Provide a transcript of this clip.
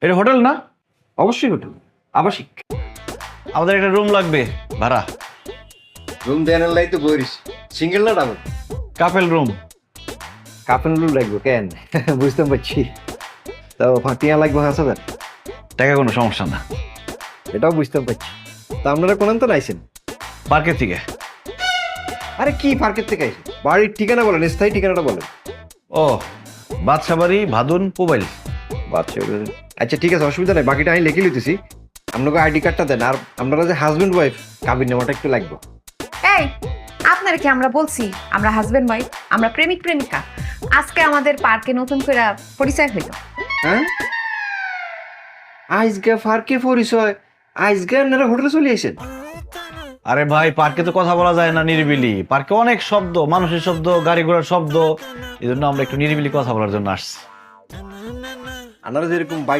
এটা হোটেল না? অবশ্যই হোটেল, আবাসিক। আমাদের একটা রুম লাগবে ভাড়া। রুম দেয়ার লাই তো বইরিস, সিঙ্গেল না double? Couple room. Couple room লাগবে কেন? বুঝতে পারছি। তাও টিয়া লাগবে 5,000। টাকা কোনো সমস্যা না। এটাও বুঝতে পারছি। তা আপনারা কোন তো নাইছেন? পার্কের থেকে। আরে কি পার্কের থেকে আইছেন? বাড়ির ঠিকানা বলেন, স্থায়ী ঠিকানাটা বলেন। ও, বাদশাবাড়ি, ভাদুন, পুবাইল। আচ্ছা ঠিক আছে, অসুবিধা নাই, বাকিটা আমি লিখে লিতেছি। আপনাকে আইডি কার্ডটা দেন, আর আপনারা যে হাজবেন্ড ওয়াইফ কাবির নামাটা একটু লাগবে। এই, আপনারা কি আমরা বলছি আমরা হাজবেন্ড ওয়াইফ? আমরা প্রেমিক প্রেমিকা। আজকে আমাদের পার্কে নতুন করে পরিচয় হইল। হ্যাঁ, আজকে পার্কে পরিচয়? আজকে আপনারা হোটেলে চলে আসেন? আরে ভাই, পার্কে তো কথা বলা যায় না নিরিবিলি। পার্কে অনেক শব্দ, মানুষের শব্দ, গাড়ি ঘোড়ার শব্দ। এই জন্য আমরা একটু নিরিবিলি কথা বলার জন্য আসছি। আপনারা যেরকম বাইক